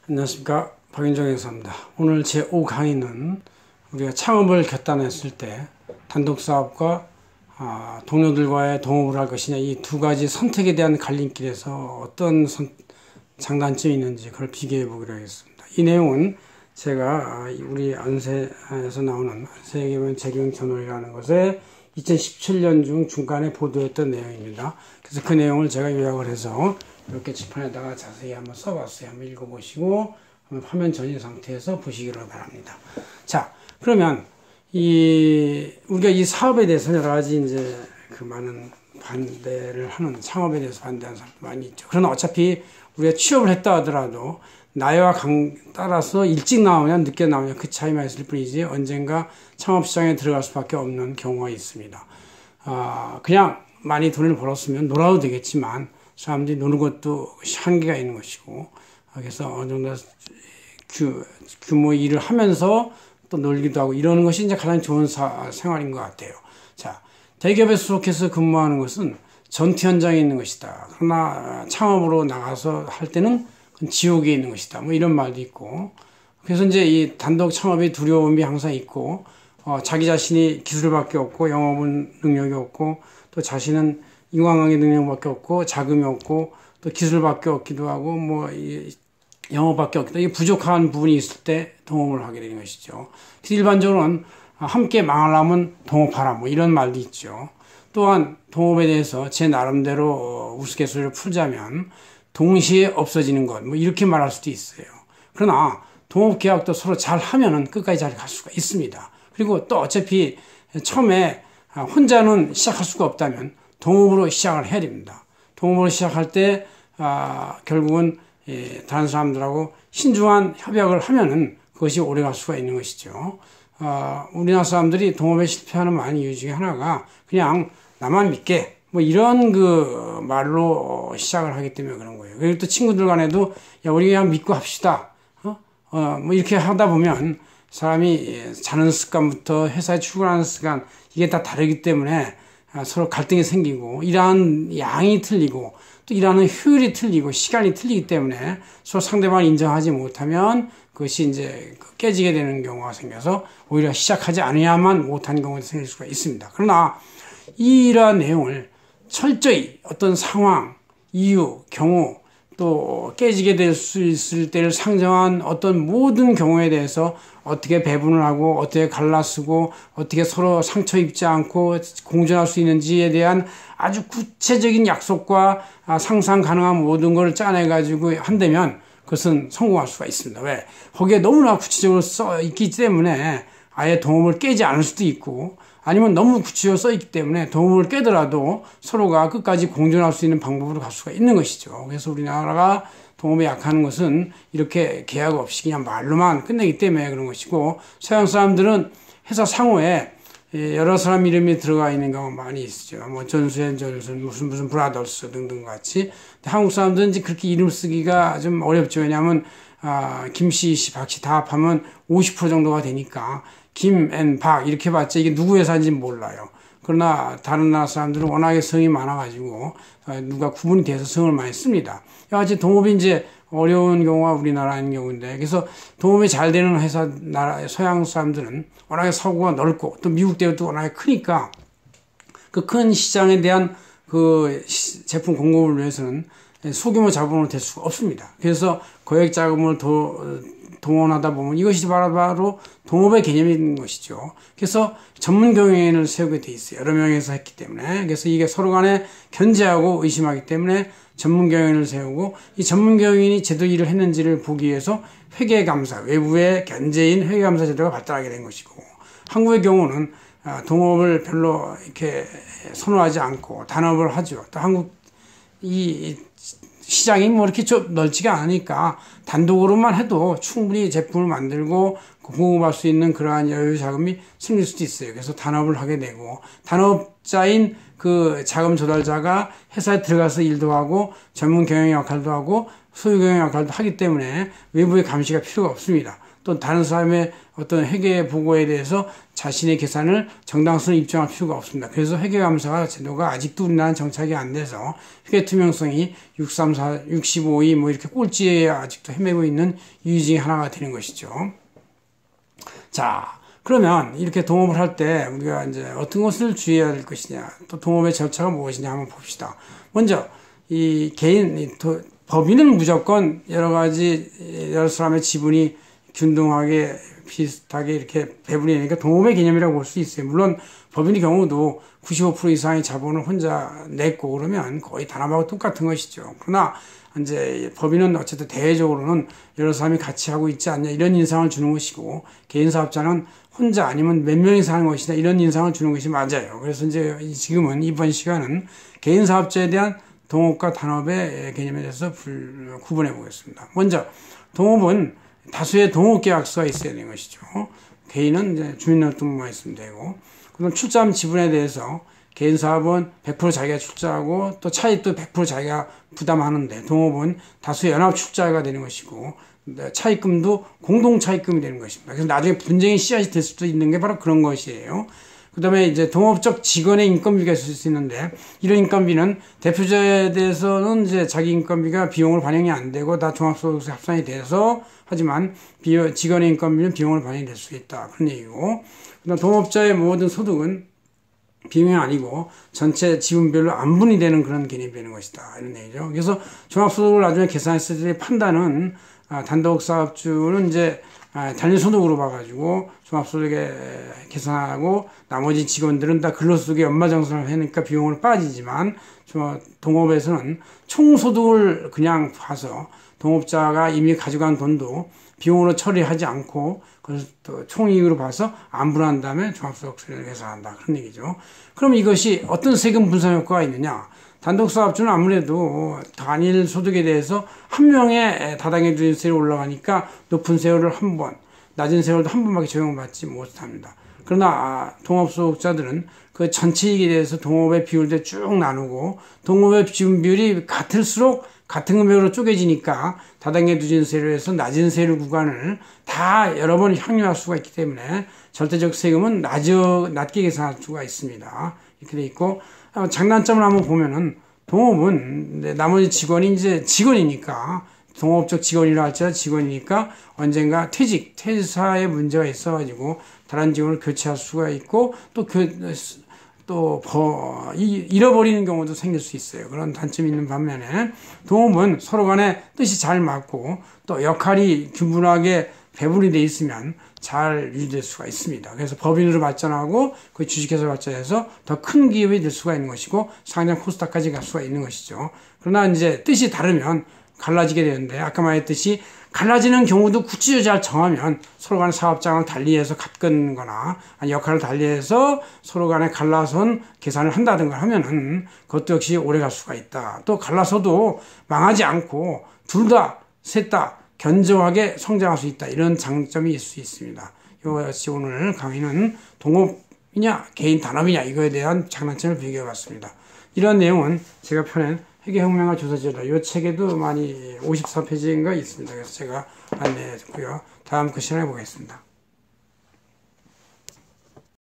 안녕하십니까, 박윤정 회사입니다. 오늘 제5강의는 우리가 창업을 결단했을 때 단독사업과 동료들과의 동업을 할 것이냐, 이 두 가지 선택에 대한 갈림길에서 어떤 장단점이 있는지 그걸 비교해 보기로 하겠습니다. 이 내용은 제가 우리 안세에서 나오는 안세계명 재경 저널이라는 것에 2017년 중 중간에 보도했던 내용입니다. 그래서 그 내용을 제가 요약을 해서 이렇게 칠판에다가 자세히 한번 써봤어요. 한번 읽어보시고 화면 전이 상태에서 보시기를 바랍니다. 자, 그러면 우리가 이 사업에 대해서 여러 가지 이제 그 많은 반대를 하는, 창업에 대해서 반대하는 사람도 많이 있죠. 그러나 어차피 우리가 취업을 했다 하더라도 나이와 따라서 일찍 나오냐 늦게 나오냐 그 차이만 있을 뿐이지 언젠가 창업시장에 들어갈 수밖에 없는 경우가 있습니다. 그냥 많이 돈을 벌었으면 놀아도 되겠지만 사람들이 노는 것도 한계가 있는 것이고, 그래서 어느 정도 규모 일을 하면서 또 놀기도 하고 이러는 것이 이제 가장 좋은 생활인 것 같아요. 자, 대기업에 소속해서 근무하는 것은 전투 현장에 있는 것이다. 그러나 창업으로 나가서 할 때는 지옥에 있는 것이다. 뭐 이런 말도 있고, 그래서 이제 이 단독 창업의 두려움이 항상 있고, 자기 자신이 기술밖에 없고 영업 능력이 없고 또 자신은 인간관계 능력밖에 없고 자금이 없고 또 기술밖에 없기도 하고 뭐 영어밖에 없기도 하고 이게 부족한 부분이 있을 때 동업을 하게 되는 것이죠. 그래서 일반적으로는 함께 망하려면 동업하라 뭐 이런 말도 있죠. 또한 동업에 대해서 제 나름대로 우스갯소리를 풀자면 동시에 없어지는 것 뭐 이렇게 말할 수도 있어요. 그러나 동업 계약도 서로 잘 하면은 끝까지 잘 갈 수가 있습니다. 그리고 또 어차피 처음에 혼자는 시작할 수가 없다면 동업으로 시작을 해야 됩니다. 동업으로 시작할 때 결국은 다른 사람들하고 신중한 협약을 하면은 그것이 오래갈 수가 있는 것이죠. 우리나라 사람들이 동업에 실패하는 많은 이유 중에 하나가 그냥 나만 믿게 뭐 이런 그 말로 시작을 하기 때문에 그런 거예요. 그리고 또 친구들 간에도 야 우리 그냥 믿고 합시다. 뭐 이렇게 하다 보면 사람이 자는 습관부터 회사에 출근하는 습관 이게 다 다르기 때문에 서로 갈등이 생기고 일하는 양이 틀리고 또 일하는 효율이 틀리고 시간이 틀리기 때문에 서로 상대방을 인정하지 못하면 그것이 이제 깨지게 되는 경우가 생겨서 오히려 시작하지 않아야만 못하는 경우가 생길 수가 있습니다. 그러나 이러한 내용을 철저히 어떤 상황, 이유, 경우 또 깨지게 될 수 있을 때를 상정한 어떤 모든 경우에 대해서 어떻게 배분을 하고 어떻게 갈라쓰고 어떻게 서로 상처 입지 않고 공존할 수 있는지에 대한 아주 구체적인 약속과 상상 가능한 모든 걸 짜내가지고 한다면 그것은 성공할 수가 있습니다. 왜? 거기에 너무나 구체적으로 써 있기 때문에 아예 동업을 깨지 않을 수도 있고 아니면 너무 구체적으로 써 있기 때문에 동업을 깨더라도 서로가 끝까지 공존할 수 있는 방법으로 갈 수가 있는 것이죠. 그래서 우리나라가 동업에 약하는 것은 이렇게 계약 없이 그냥 말로만 끝내기 때문에 그런 것이고, 서양 사람들은 회사 상호에 여러 사람 이름이 들어가 있는 경우가 많이 있죠. 뭐 존슨, 무슨 브라더스 등등 같이. 한국 사람들은 이제 그렇게 이름 쓰기가 좀 어렵죠. 왜냐하면 김씨, 씨, 박씨 다 합하면 50% 정도가 되니까 김, 앤, 박 이렇게 봤자 이게 누구 회사인지 몰라요. 그러나 다른 나라 사람들은 워낙에 성이 많아가지고 누가 구분이 돼서 성을 많이 씁니다. 여하튼 동업이 이제 어려운 경우가 우리나라인 경우인데, 그래서 동업이 잘 되는 회사 서양 사람들은 워낙에 서구가 넓고 또 미국 대륙도 워낙에 크니까 그 큰 시장에 대한 그 제품 공급을 위해서는 소규모 자본으로 될 수가 없습니다. 그래서 거액 자금을 동원하다 보면 이것이 바로 동업의 개념이 있는 것이죠. 그래서 전문 경영인을 세우게 돼 있어요. 여러 명에서 했기 때문에. 그래서 이게 서로 간에 견제하고 의심하기 때문에 전문 경영인을 세우고, 이 전문 경영인이 제대로 일을 했는지를 보기 위해서 회계감사, 외부의 견제인 회계감사 제도가 발달하게 된 것이고, 한국의 경우는 동업을 별로 이렇게 선호하지 않고 단업을 하죠. 또 한국 시장이 뭐 이렇게 좀 넓지가 않으니까 단독으로만 해도 충분히 제품을 만들고 공급할 수 있는 그러한 여유 자금이 생길 수도 있어요. 그래서 단업을 하게 되고, 단업자인 그 자금 조달자가 회사에 들어가서 일도 하고 전문 경영 역할도 하고 소유 경영 역할도 하기 때문에 외부의 감시가 필요가 없습니다. 또 다른 사람의 어떤 회계 보고에 대해서 자신의 계산을 정당성을 입증할 필요가 없습니다. 그래서 회계감사 제도가 아직도 우리나라는 정착이 안 돼서 회계 투명성이 634, 65위 뭐 이렇게 꼴찌에 아직도 헤매고 있는 이유 중에 하나가 되는 것이죠. 자, 그러면 이렇게 동업을 할 때 우리가 이제 어떤 것을 주의해야 할 것이냐, 또 동업의 절차가 무엇이냐 한번 봅시다. 먼저 이 개인 법인은 무조건 여러 사람의 지분이 균등하게 비슷하게 이렇게 배분이 되니까 동업의 개념이라고 볼 수 있어요. 물론 법인의 경우도 95% 이상의 자본을 혼자 냈고 그러면 거의 단합하고 똑같은 것이죠. 그러나 이제 법인은 어쨌든 대외적으로는 여러 사람이 같이 하고 있지 않냐 이런 인상을 주는 것이고, 개인 사업자는 혼자 아니면 몇 명이서 하는 것이다 이런 인상을 주는 것이 맞아요. 그래서 이제 지금은 이번 시간은 개인 사업자에 대한 동업과 단합의 개념에 대해서 구분해 보겠습니다. 먼저 동업은 다수의 동업계약서가 있어야 되는 것이죠. 개인은 이제 주민등록증만 있으면 되고, 그럼 출자금 지분에 대해서 개인 사업은 100% 자기가 출자하고 또 차익도 100% 자기가 부담하는데, 동업은 다수의 연합 출자가 되는 것이고 차익금도 공동 차익금이 되는 것입니다. 그래서 나중에 분쟁의 씨앗이 될 수도 있는 게 바로 그런 것이에요. 그 다음에 이제 동업적 직원의 인건비가 있을 수 있는데, 이런 인건비는 대표자에 대해서는 이제 자기 인건비가 비용으로 반영이 안 되고 다 종합소득세 합산이 돼서, 하지만 직원의 인건비는 비용으로 반영이 될 수 있다 그런 얘기고, 그다음 동업자의 모든 소득은 비용이 아니고 전체 지분별로 안분이 되는 그런 개념이 되는 것이다 이런 얘기죠. 그래서 종합소득을 나중에 계산했을 때 판단은 단독사업주는 이제 단위소득으로 봐가지고 종합소득에 계산하고, 나머지 직원들은 다 근로소득에 연마정산을 하니까 비용으로 빠지지만, 동업에서는 총소득을 그냥 봐서 동업자가 이미 가져간 돈도 비용으로 처리하지 않고 그래서 또 총이익으로 봐서 안분한 다음에 종합소득세를 계산한다 그런 얘기죠. 그럼 이것이 어떤 세금 분산 효과가 있느냐? 단독사업주는 아무래도 단일 소득에 대해서 한 명의 다당의 누진세율이 올라가니까 높은 세율을 한 번, 낮은 세율도 한 번밖에 적용받지 못합니다. 그러나 동업소득자들은 그 전체 이익에 대해서 동업의 비율대 쭉 나누고, 동업의 지분 비율이 같을수록 같은 금액으로 쪼개지니까 다당의 누진세로 해서 낮은 세율 구간을 다 여러 번 향유할 수가 있기 때문에 절대적 세금은 낮게 계산할 수가 있습니다. 이렇게 돼 있고, 장단점을 한번 보면은 동업은 나머지 직원이 이제 직원이니까, 동업적 직원이라 할지라도 직원이니까 언젠가 퇴사에 문제가 있어가지고 다른 직원을 교체할 수가 있고, 잃어버리는 경우도 생길 수 있어요. 그런 단점이 있는 반면에 동업은 서로 간에 뜻이 잘 맞고 또 역할이 균분하게 배분이 돼 있으면 잘 유지될 수가 있습니다. 그래서 법인으로 발전하고 그 주식회사로 발전해서 더 큰 기업이 될 수가 있는 것이고, 상장 코스닥까지 갈 수가 있는 것이죠. 그러나 이제 뜻이 다르면 갈라지게 되는데, 아까 말했듯이 갈라지는 경우도 구체적으로 잘 정하면 서로 간에 사업장을 달리해서 같건거나 아니 역할을 달리해서 서로 간에 갈라선 계산을 한다든가 하면은 그것도 역시 오래 갈 수가 있다. 또 갈라서도 망하지 않고 셋 다 견조하게 성장할 수 있다. 이런 장점이 있을 수 있습니다. 이것이 오늘 강의는 동업이냐 개인 단합이냐 이거에 대한 장단점을 비교해 봤습니다. 이런 내용은 제가 펴낸 회계혁명과 조사제도 이 책에도 많이 54페이지인가 있습니다. 그래서 제가 안내했고요. 다음 그 시간에 보겠습니다.